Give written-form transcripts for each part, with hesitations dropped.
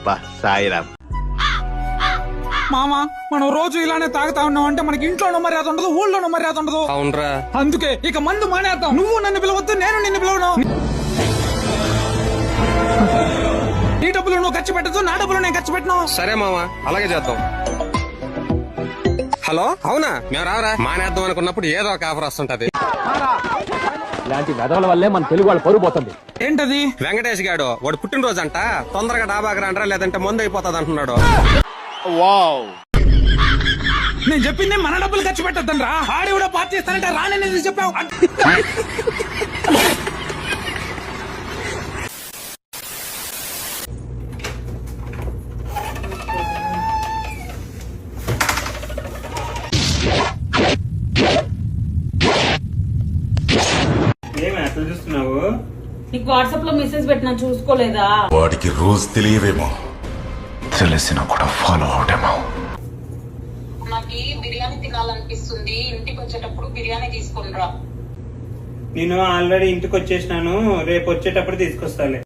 అబ్బా సాయిరామ్. మామా మనం రోజు ఇలానే తాగుతా ఉన్నాం అంటే మనకి ఇంట్లోనూ మర్యాద ఉండదు, ఊళ్ళోనూ మర్యాద ఉండదు. అవునరా, అందుకే ఇక మందు మానేద్దాం. నువ్వు నన్ను పిలవద్దు, నేను నిన్ను పిలవను. నీ డబ్బులు నువ్వు ఖర్చు పెట్టదు, నా డబ్బులు నేను ఖర్చు పెట్టను. సరే మామా, అలాగే చేద్దాం. హలో, అవునా? మేము రావరా మానేద్దాం అనుకున్నప్పుడు ఏదో ఒక ఆఫర్ వస్తుంటది. ఇలాంటి వెధవల వల్లే మన తెలుగు వాళ్ళు పరుగు పోతుంది. ఏంటది? వెంకటేష్ గాడు వాడు పుట్టినరోజు అంట, తొందరగా డాబాకి రండ్రా లేదంటే మందు అయిపోతుంది అంటున్నాడు. నేను చెప్పింది మన డబ్బులు ఖర్చు పెట్టద్దని రా. ఆడి కూడా పార్టీ ఇస్తానంటే రానని చెప్పావు. చూస్తున్నావు? నీకు వాట్సాప్ లో మెసేజ్ పెట్టినా చూసుకోలేదా? వాడికి రోజు తెలియవేమో, తెలిసినా కూడా ఫాలో అవడేమో. నాకు బిర్యానీ తినాలనిపిస్తుంది, ఇంటికి వచ్చేటప్పుడు బిర్యానీ తీసుకొని రా. నేను ఆల్రెడీ ఇంటికి వచ్చేసినాను, రేపు వచ్చేటప్పుడు తీసుకొస్తాలే.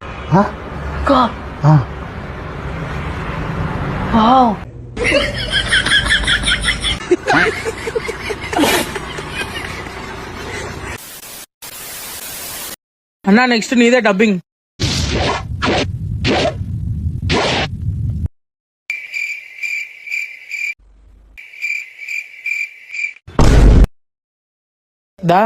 అన్నా నెక్స్ట్ నీదే డబ్బింగ్. దా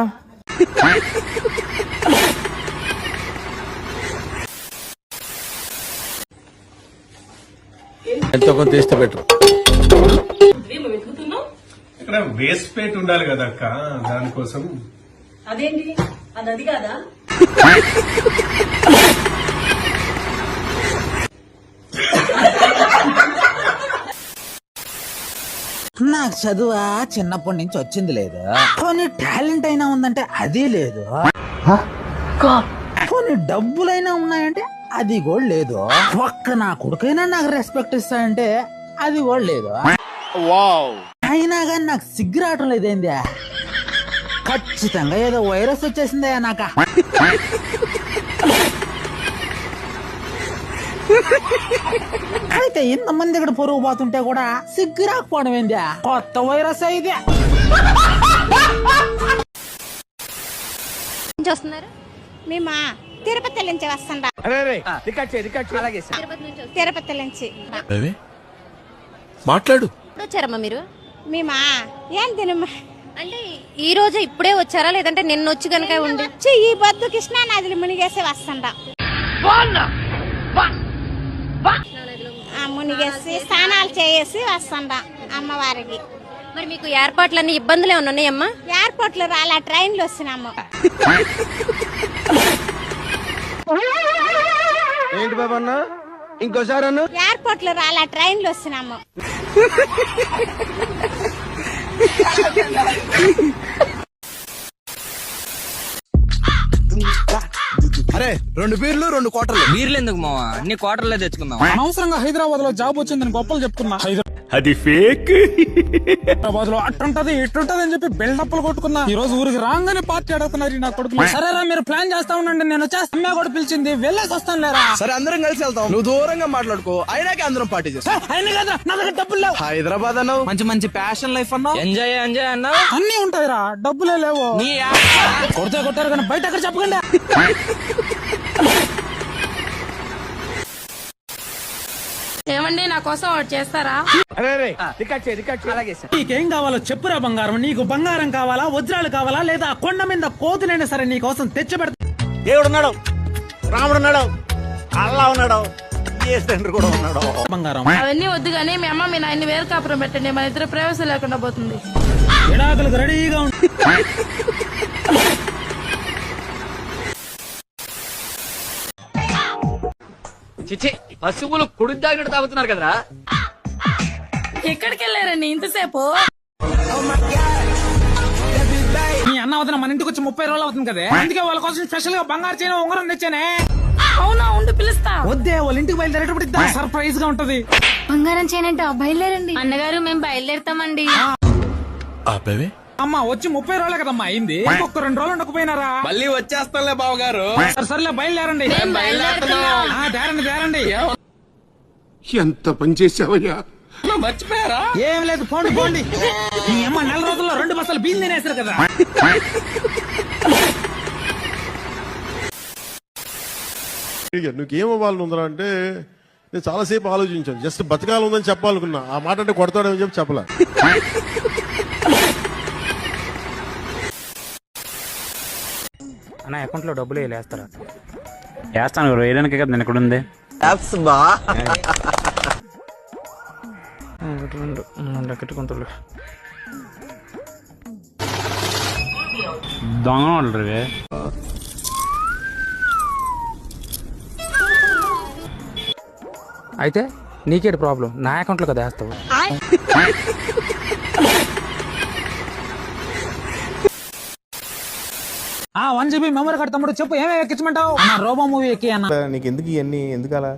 ఎంతో కొంత తీస్తే బెటర్. ఇక్కడ వేస్ట్ ప్లేట్ ఉండాలి కదా అక్క, దానికోసం. అదేంటి అది కాదా? నాకు చదువా చిన్నప్పటి నుంచి వచ్చింది లేదు, కొన్ని టాలెంట్ అయినా ఉందంటే అది లేదు, కొన్ని డబ్బులైనా ఉన్నాయంటే అది కూడా లేదు, ఒక్క నా కొడుకైనా నాకు రెస్పెక్ట్ ఇస్తాయంటే అది కూడా లేదు. అయినా కానీ నాకు సిగ్గురావటం లేదేంది, ఖచ్చితంగా ఏదో వైరస్ వచ్చేసిందా నాక. అయితే ఇంతమంది ఇక్కడ పొరుగు పోతుంటే కూడా సిగ్గు రాకపోవడం ఏంది, కొత్త వైరస్ అయితే. మేమా తిరుపతి నుంచి వస్తాం. తిరుపతి నుంచి మాట్లాడు. వచ్చారమ్మా మీరు? మేమా ఏం తినమ్మా అంటే ఈ రోజు ఇప్పుడే వచ్చారా లేదంటే నిన్న వచ్చి కనుక ఉండి ఈ బద్దు కృష్ణా నదిలో మునిగేసి వస్తాండ. మునిగేసి స్నానాలు చేసి వస్తాండ అమ్మవారికి. మరి మీకు ఏర్పాట్లన్నీ ఇబ్బందులు ఏమన్నా ఉన్నాయమ్మా? ఎయిర్పోర్ట్లు రాలే, ట్రైన్లు వస్తున్నాము. ఏంటి బాబా అన్న, ఇంకోసారి అన్న? ఎయిర్పోర్ట్లు రాలే, ట్రైన్లు వస్తున్నాము. అరే 2 బీర్లు 2 క్వార్టర్లు. బీర్లు ఎందుకు మావా, అన్ని క్వార్టర్లే తెచ్చుకుందాం. అనవసరంగా హైదరాబాద్ లో జాబ్ వచ్చిందని గొప్పలు చెప్పుకున్నా. అది ఫేక్. హైదరాబాద్ లో అట్టుంటది ఇట్టుంటది అని చెప్పి బిల్డప్లు కొట్టుకున్నా. ఈ రోజు ఊరికి రాగానే పార్టీ అడుగుతున్నారు నా కొడుకులు. సరేరా మీరు ప్లాన్ చేస్తా ఉండండి, నేను వచ్చేస్తా. అమ్మ కూడా పిలిచింది, వెళ్ళేసి వస్తాను లేరా. సరే అందరం కలిసి వెళ్తాం, నువ్వు దూరంగా మాట్లాడుకో, అయినాక అందరం పార్టీ చేస్తాం. అయినా కదా నా దగ్గర డబ్బులు లేవు. హైదరాబాద్ అన్నావు, మంచి మంచి ప్యాషన్ లైఫ్ అన్నావు, ఎంజాయ్ అన్నావు, అన్ని ఉంటాయిరా, డబ్బులే లేవు. కొడితే కొట్టారు కానీ బయట అక్కడ చెప్పకండి. ఏమండి నా కోసం ఒకటి చేస్తారా? నీకేం కావాలో చెప్పురా బంగారం. నీకు బంగారం కావాలా, వజ్రాలు కావాలా, లేదా కొండ మీద కోతులైనా సరే నీ కోసం తెచ్చి పెడతా. దేవుడున్నాడు, రాముడున్నాడు, అల్లా ఉన్నాడు, తండ్రి కూడా ఉన్నాడు. బంగారం అవన్నీ వద్దు గానీ మీ అమ్మ మీ నాయన్ని వేరు కాపురం పెట్టండి, మన ఇద్దరు ప్రవేశం లేకుండా పోతుంది. విడాకులకు రెడీగా ఉంది. చిచి పశువులు కుడి తాగినట్టు తాగుతున్నారు కదరా. ఎక్కడికి వెళ్ళారండి ఇంతసేపు? మీ అన్న వదిన మన ఇంటికి వచ్చి 30 రోజులు అవుతుంది కదా, అందుకే వాళ్ళ కోసం స్పెషల్ గా బంగారు చైన్ ఉంగరం తెచ్చానే. అవునా, ఉండి పిలుస్తా. వద్దే, వాళ్ళ ఇంటికి బయలుదేరేటప్పుడు సర్ప్రైజ్ గా ఉంటది. బంగారం చేయనంటే బయలుదేరండి అన్నగారు, మేము బయలుదేరుతామండి. అమ్మా వచ్చి 30 రోజులే కదమ్మా అయింది, ఇంకొక 2 రోజులు ఉండకపోయినారా? మళ్ళీ వచ్చేస్తానులే బావగారు. సర్లే బయలుదేరండి. దేరండి. ఎంత పని చేసావయ్యా. మర్చిపోయారా? ఏం లేదు, పోండి పోండి. మీ అమ్మ 4 రోజుల్లో 2 బస్సులు బియ్యం తినేసారు కదా. నువ్వేమవ్వాలని ఉందా అంటే నేను చాలాసేపు ఆలోచించాను. జస్ట్ బతకాలి ఉందని చెప్పాలనుకున్నా. ఆ మాట అంటే కొడతాడని చెప్పి చెప్పలే. అన్న అకౌంట్ లో డబ్బులు వేస్తారా? వేస్తాను గురు, వేయడానికి కదా నేను ఇక్కడ ఉంది. కట్టుకుంటారు దొంగ వాళ్ళు అయితే నీకేటి ప్రాబ్లం? నా అకౌంట్ లో కదా వేస్తావు. ఆ 1 GB మెమరీ కార్డ్ తమ్ముడు, చెప్పు ఏమేమి ఎక్కించమంటావు? రోబో మూవీ ఎక్కి అన్న. నీకు ఎందుకు ఇవన్నీ, ఎందుకు అలా?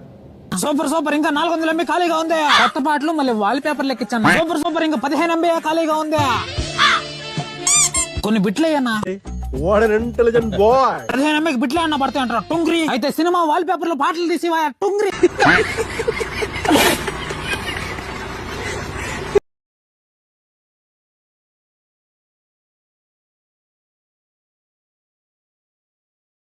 సూపర్ సూపర్, ఇంకా 400 MB ఖాళీగా ఉంది. కొత్త పాటలు మళ్ళీ వాల్ పేపర్ లెక్కించాను. సూపర్ సూపర్, ఇంకా 15 MB ఖాళీగా ఉంది. కొన్ని బిట్లే అన్నా. What N intelligent boy. 15 MB బిట్లే అన్న పడతాయి అంటారు. టుంగ్రి అయితే సినిమా వాల్ పేపర్ లో పాటలు తీసి టుంగ్రి.